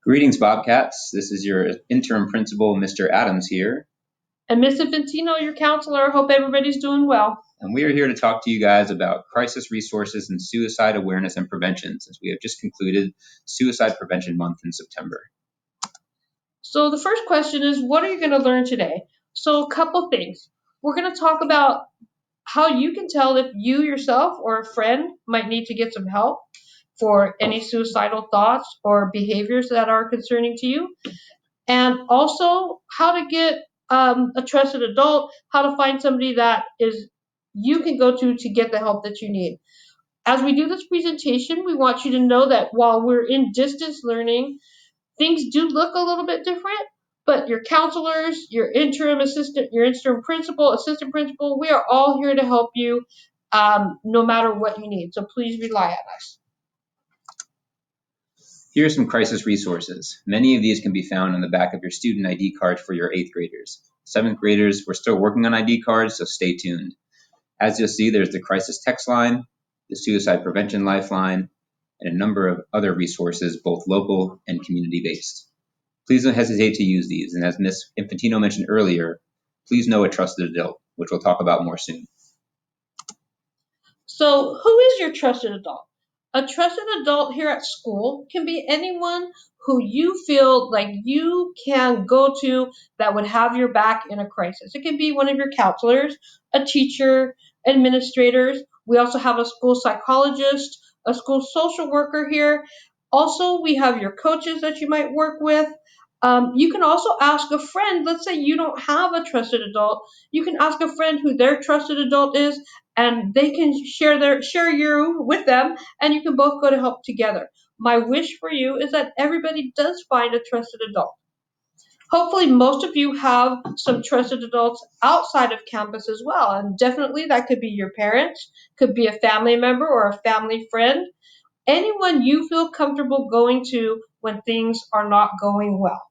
Greetings, Bobcats. This is your interim principal, Mr. Adams here. And Ms. Infantino, your counselor. Hope everybody's doing well. And we are here to talk to you guys about crisis resources and suicide awareness and prevention, since we have just concluded Suicide Prevention Month in September. So the first question is, what are you going to learn today? So a couple things. We're going to talk about how you can tell if you yourself or a friend might need to get some help for any suicidal thoughts or behaviors that are concerning to you. And also how to get a trusted adult, how to find somebody that is you can go to get the help that you need. As we do this presentation, we want you to know that while we're in distance learning, things do look a little bit different, but your counselors, your interim assistant, your interim principal, assistant principal, we are all here to help you no matter what you need. So please rely on us. Here are some crisis resources. Many of these can be found on the back of your student ID card for your 8th graders. 7th graders, we're still working on ID cards, so stay tuned. As you'll see, there's the crisis text line, the suicide prevention lifeline, and a number of other resources, both local and community-based. Please don't hesitate to use these, and as Ms. Infantino mentioned earlier, please know a trusted adult, which we'll talk about more soon. So who is your trusted adult? A trusted adult here at school can be anyone who you feel like you can go to that would have your back in a crisis. It can be one of your counselors, a teacher, administrators. We also have a school psychologist, a school social worker here. Also, we have your coaches that you might work with. You can also ask a friend. Let's say you don't have a trusted adult. You can ask a friend who their trusted adult is, and they can share you with them, and you can both go to help together. My wish for you is that everybody does find a trusted adult. Hopefully most of you have some trusted adults outside of campus as well, and definitely that could be your parents, could be a family member or a family friend, anyone you feel comfortable going to when things are not going well.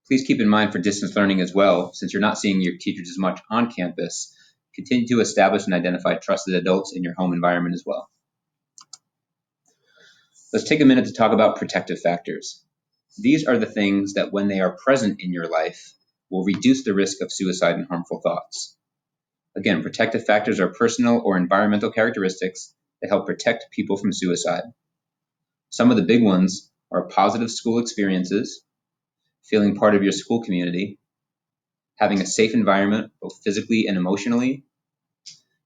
Please keep in mind for distance learning as well, since you're not seeing your teachers as much on campus, continue to establish and identify trusted adults in your home environment as well. Let's take a minute to talk about protective factors. These are the things that, when they are present in your life, will reduce the risk of suicide and harmful thoughts. Again, protective factors are personal or environmental characteristics that help protect people from suicide. Some of the big ones are positive school experiences, feeling part of your school community, having a safe environment, both physically and emotionally,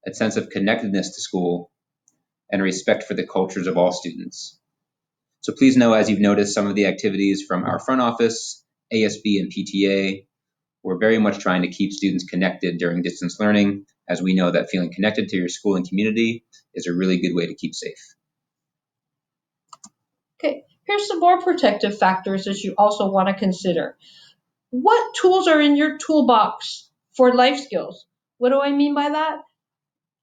a sense of connectedness to school, and respect for the cultures of all students. So please know, as you've noticed some of the activities from our front office, ASB, and PTA, we're very much trying to keep students connected during distance learning, as we know that feeling connected to your school and community is a really good way to keep safe. Okay, here's some more protective factors that you also want to consider. What tools are in your toolbox for life skills? What do I mean by that?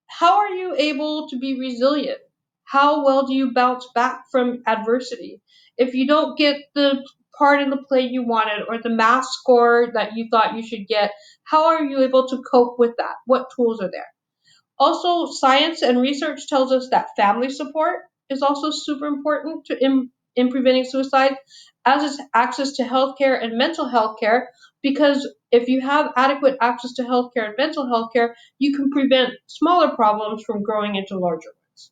How are you able to be resilient? How well do you bounce back from adversity? If you don't get the part in the play you wanted or the math score that you thought you should get, how are you able to cope with that? What tools are there? Also, science and research tells us that family support is also super important in preventing suicide, as is access to healthcare and mental health care, because if you have adequate access to healthcare and mental health care, you can prevent smaller problems from growing into larger ones.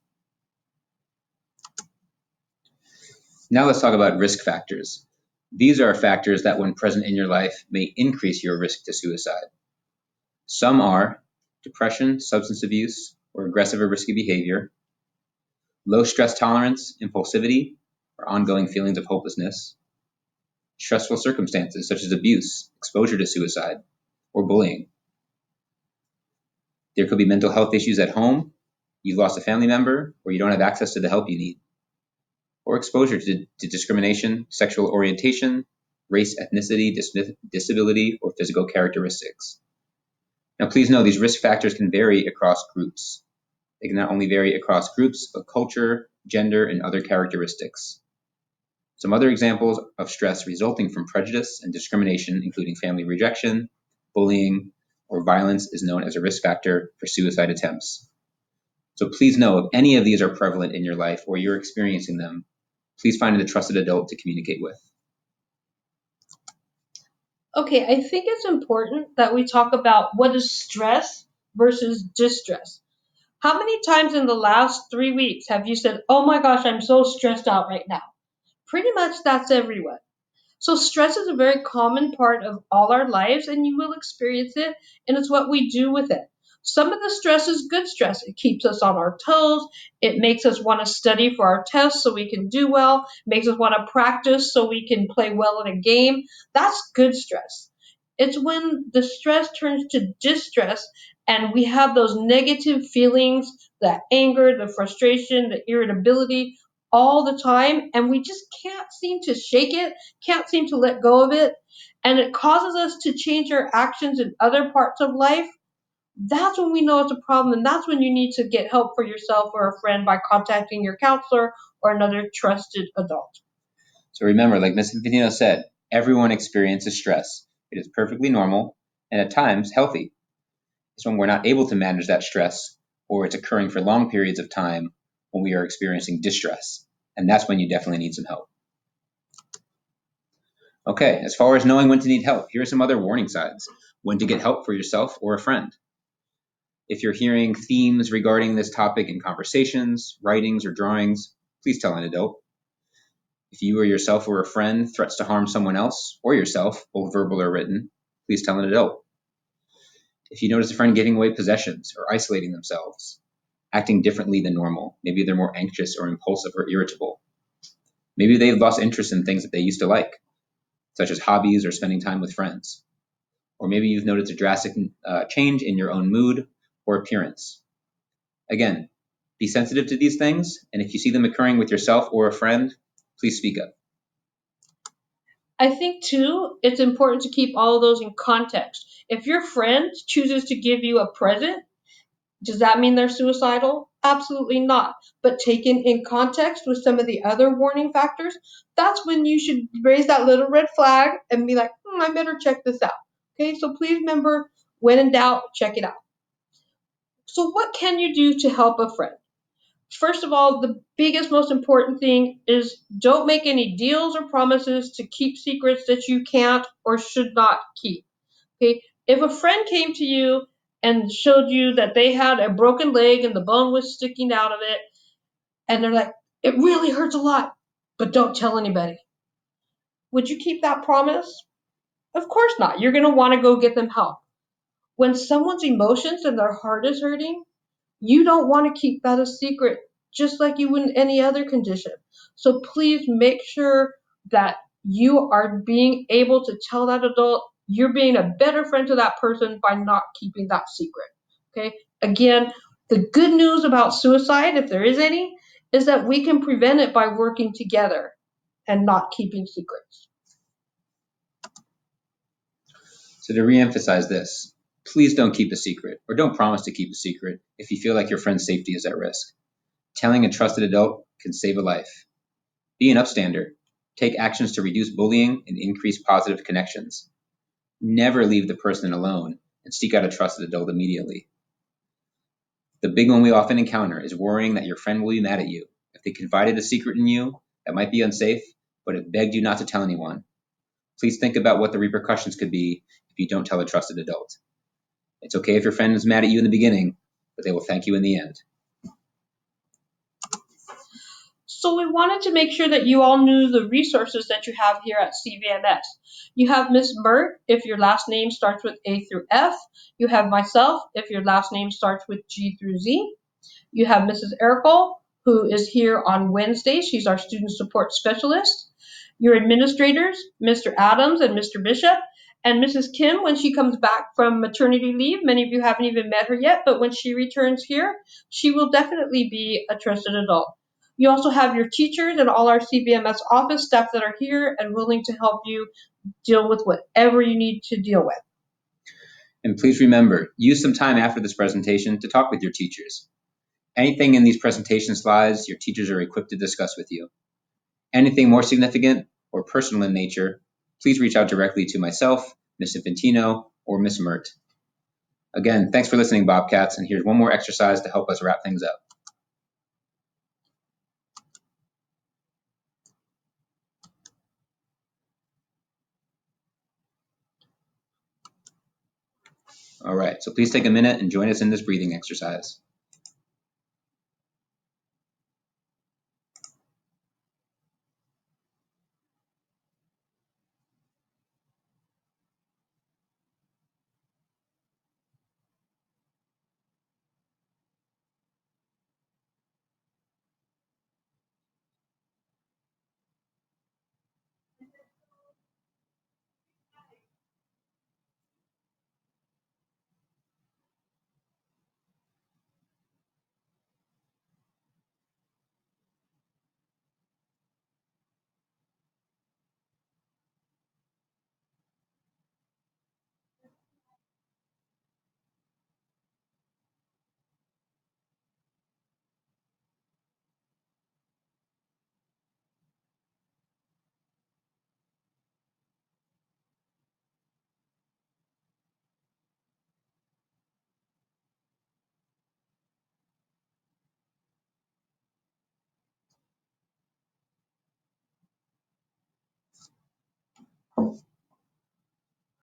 Now let's talk about risk factors. These are factors that, when present in your life, may increase your risk to suicide. Some are depression, substance abuse, or aggressive or risky behavior, low stress tolerance, impulsivity, or ongoing feelings of hopelessness, stressful circumstances such as abuse, exposure to suicide, or bullying. There could be mental health issues at home, you've lost a family member, or you don't have access to the help you need, or exposure to discrimination, sexual orientation, race, ethnicity, disability, or physical characteristics. Now, please know these risk factors can vary across groups. They can not only vary across groups, but culture, gender, and other characteristics. Some other examples of stress resulting from prejudice and discrimination, including family rejection, bullying, or violence, is known as a risk factor for suicide attempts. So please know if any of these are prevalent in your life or you're experiencing them, please find a trusted adult to communicate with. Okay, I think it's important that we talk about what is stress versus distress. How many times in the last 3 weeks have you said, "Oh my gosh, I'm so stressed out right now"? Pretty much that's everyone. So stress is a very common part of all our lives and you will experience it and it's what we do with it. Some of the stress is good stress. It keeps us on our toes. It makes us want to study for our tests so we can do well. It makes us want to practice so we can play well in a game. That's good stress. It's when the stress turns to distress and we have those negative feelings, the anger, the frustration, the irritability all the time and we just can't seem to shake it, can't seem to let go of it, and it causes us to change our actions in other parts of life, that's when we know it's a problem. And that's when you need to get help for yourself or a friend by contacting your counselor or another trusted adult. So remember, like Ms. Infantino said, everyone experiences stress. It is perfectly normal and at times healthy. It's when we're not able to manage that stress or it's occurring for long periods of time when we are experiencing distress. And that's when you definitely need some help. Okay, as far as knowing when to need help, here are some other warning signs. When to get help for yourself or a friend. If you're hearing themes regarding this topic in conversations, writings, or drawings, please tell an adult. If you or yourself or a friend threats to harm someone else or yourself, both verbal or written, please tell an adult. If you notice a friend giving away possessions or isolating themselves, acting differently than normal, maybe they're more anxious or impulsive or irritable. Maybe they've lost interest in things that they used to like, such as hobbies or spending time with friends. Or maybe you've noticed a drastic change in your own mood or appearance. Again, be sensitive to these things, and if you see them occurring with yourself or a friend, please speak up. I think too, it's important to keep all of those in context. If your friend chooses to give you a present, does that mean they're suicidal? Absolutely not. But taken in context with some of the other warning factors, that's when you should raise that little red flag and be like, I better check this out. Okay, so please remember, when in doubt, check it out. So, what can you do to help a friend? First of all, the biggest, most important thing is don't make any deals or promises to keep secrets that you can't or should not keep. Okay, if a friend came to you and showed you that they had a broken leg and the bone was sticking out of it, and they're like, it really hurts a lot, but don't tell anybody. Would you keep that promise? Of course not. You're going to want to go get them help. When someone's emotions and their heart is hurting, you don't want to keep that a secret, just like you would in any other condition. So please make sure that you are being able to tell that adult you're being a better friend to that person by not keeping that secret. Okay? Again, the good news about suicide, if there is any, is that we can prevent it by working together and not keeping secrets. So to reemphasize this, please don't keep a secret or don't promise to keep a secret if you feel like your friend's safety is at risk. Telling a trusted adult can save a life. Be an upstander. Take actions to reduce bullying and increase positive connections. Never leave the person alone and seek out a trusted adult immediately. The big one we often encounter is worrying that your friend will be mad at you if they confided a secret in you that might be unsafe, but have begged you not to tell anyone. Please think about what the repercussions could be if you don't tell a trusted adult. It's okay if your friend is mad at you in the beginning, but they will thank you in the end. So we wanted to make sure that you all knew the resources that you have here at CVMS. You have Miss Mert if your last name starts with A through F. You have myself if your last name starts with G through Z. You have Mrs. Erkel, who is here on Wednesday. She's our student support specialist. Your administrators, Mr. Adams and Mr. Bishop, and Mrs. Kim when she comes back from maternity leave. Many of you haven't even met her yet, but when she returns here, she will definitely be a trusted adult. You also have your teachers and all our CVMS office staff that are here and willing to help you deal with whatever you need to deal with. And please remember, use some time after this presentation to talk with your teachers. Anything in these presentation slides, your teachers are equipped to discuss with you. Anything more significant or personal in nature, please reach out directly to myself, Ms. Infantino, or Ms. Mert. Again, thanks for listening, Bobcats, and here's one more exercise to help us wrap things up. All right, so please take a minute and join us in this breathing exercise.